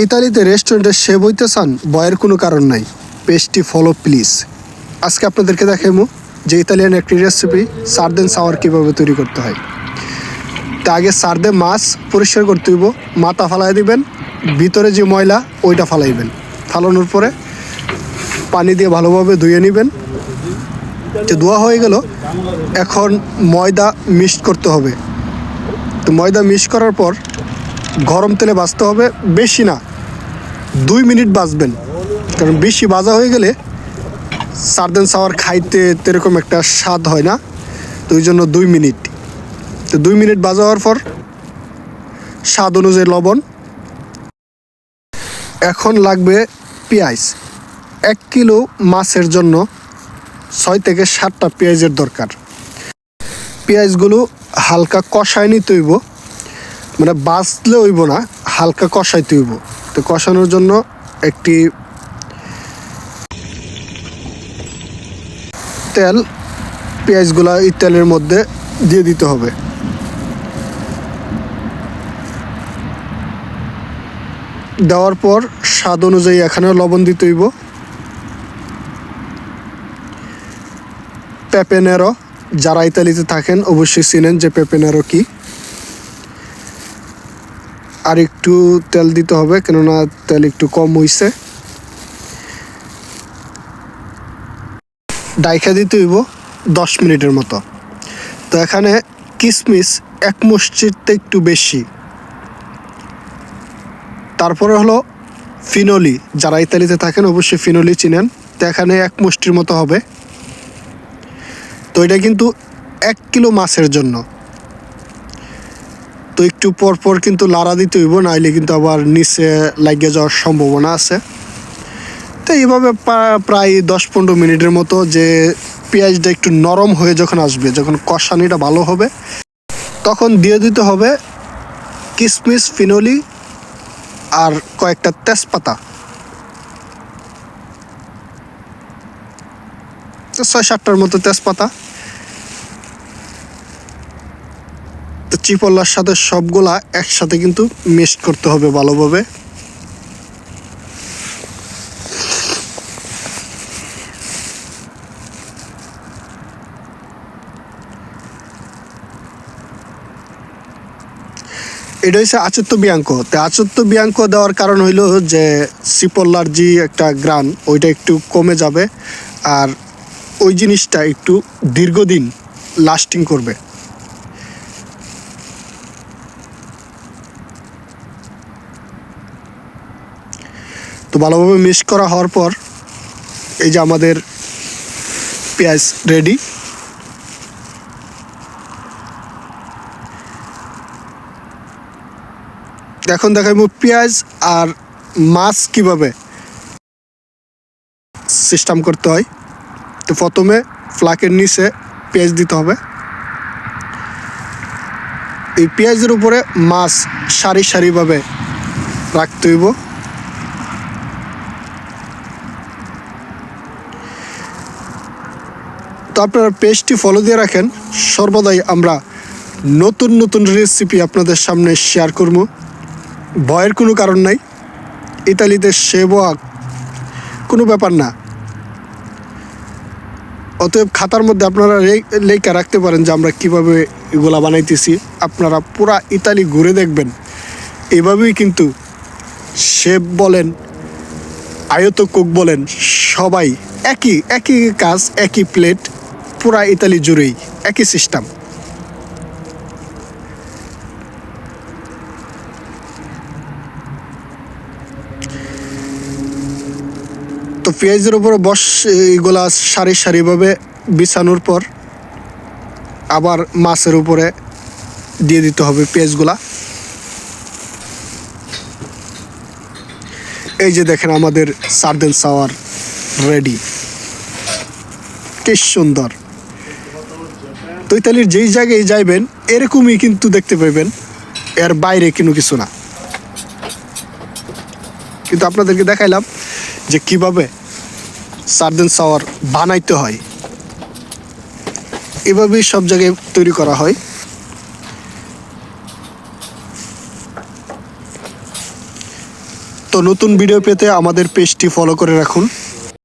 ইতালিতে রেস্টুরেন্টের শেফ হইতে চান, ভয়ের কোনো কারণ নাই। পেজটি ফলো প্লিজ। আজকে আপনাদেরকে দেখাবো যে ইতালিয়ান একটি রেসিপি সার্দেন সাওয়ার কীভাবে তৈরি করতে হয়। তা আগে সার্দে মাছ পরিষ্কার করতে হইব, মাথা ফালাই দিবেন, ভিতরে যে ময়লা ওইটা ফালাইবেন। ফালানোর পরে পানি দিয়ে ভালোভাবে ধুয়ে নেবেন। যে ধোয়া হয়ে গেল, এখন ময়দা মিক্সড করতে হবে। তো ময়দা মিক্স করার পর গরম তেলে ভাজতে হবে, বেশি না, 2 মিনিট ভাজবেন। কারণ বেশি ভাজা হয়ে গেলে সার্দেন সাওয়ার খাইতে এরকম একটা স্বাদ হয় না, তো ওই জন্য 2 মিনিট। তো 2 মিনিট ভাজা হওয়ার পর স্বাদ অনুযায়ী লবণ। এখন লাগবে পেঁয়াজ। 1 কিলো মাছের জন্য 6 থেকে 7টা পেঁয়াজের দরকার। পেঁয়াজগুলো হালকা কষায় নিতে হইব, মানে বাছলে হইব না, হালকা কষাইতে হইব। তো কষানোর জন্য একটি তেল পেঁয়াজগুলা এই তেলের মধ্যে দিয়ে দিতে হবে। দেওয়ার পর স্বাদ অনুযায়ী এখানেও লবণ দিতে হইব। পেপেনেরো, যারা ইতালিতে থাকেন অবশ্যই চিনেন যে পেপেনেরো কি। আর একটু তেল দিতে হবে, কেননা তেল একটু কম হইছে। ডাইখা দিতে হইব 10 মিনিটের মতো। তো এখানে কিশমিশ 1 মুষ্টিতে একটু বেশি। তারপরে হলো ফিনোলি, যারা ইতালিতে থাকেন অবশ্যই ফিনোলি চিনেন। তো এখানে 1 মুষ্টির মতো হবে। তো এটা কিন্তু 1 কিলো মাছের জন্য। তো একটু পরপর কিন্তু লাড়া দিতে হইব, নাইলে কিন্তু আবার নিচে লাগিয়ে যাওয়ার সম্ভাবনা আছে। তো এইভাবে প্রায় 10-15 মিনিটের মতো, যে পেঁয়াজটা একটু নরম হয়ে যখন আসবে, যখন কষানিটা ভালো হবে, তখন দিয়ে দিতে হবে কিশমিশ, ফিনোলি আর কয়েকটা তেজপাতা। 6-7টার মতো তেজপাতা। তো চিপল্লার সাথে সবগুলা একসাথে কিন্তু মিক্সড করতে হবে ভালোভাবে। এটা হচ্ছে আচুত্তো বিয়াঙ্কো। তো আচুত্তো বিয়াঙ্কো দেওয়ার কারণ হইল যে চিপল্লার যে একটা গ্রান ওইটা একটু কমে যাবে, আর ওই জিনিসটা একটু দীর্ঘদিন লাস্টিং করবে। তো ভালোভাবে মিক্স করা হওয়ার পর এই যে আমাদের পেঁয়াজ রেডি। এখন দেখাবো পেঁয়াজ আর মাছ কিভাবে সিস্টেম করতে হয়। তো প্রথমে ফ্লাকের নিচে পেঁয়াজ দিতে হবে। এই পেঁয়াজের উপরে মাছ সারি সারিভাবে রাখতে হইব। তো আপনারা পেজটি ফলো দিয়ে রাখেন, সর্বদাই আমরা নতুন নতুন রেসিপি আপনাদের সামনে শেয়ার করব। ভয়ের কোনো কারণ নাই, ইতালিতে সেবা কোনো ব্যাপার না। অতএব খাতার মধ্যে আপনারা লেখা রাখতে পারেন যে আমরা কীভাবে এগুলা বানাইতেছি। আপনারা পুরা ইতালি ঘুরে দেখবেন, এভাবেই কিন্তু শেফ বলেন, আয়ত কুক বলেন, সবাই একই কাজ, একই প্লেট, পুরা ইতালি জুড়েই একই সিস্টেম। তো পেঁয়াজের উপরে এইগুলা সারি সারিভাবে বিছানোর পর আবার মাছের উপরে দিয়ে দিতে হবে পেঁয়াজগুলা। এই যে দেখেন আমাদের সার্দেন সাওয়ার রেডি, কি সুন্দর। তো ইতালির যেই জায়গায় যাইবেন এরকমই কিন্তু দেখতে পাবেন, এর বাইরে কোনো কিছু না। কিন্তু আপনাদেরকে দেখাইলাম যে কিভাবে সার্দেন সাওয়ার বানাইতে হয়। এভাবেই সব জায়গায় তৈরি করা হয়। তো নতুন ভিডিও পেতে আমাদের পেজটি ফলো করে রাখুন।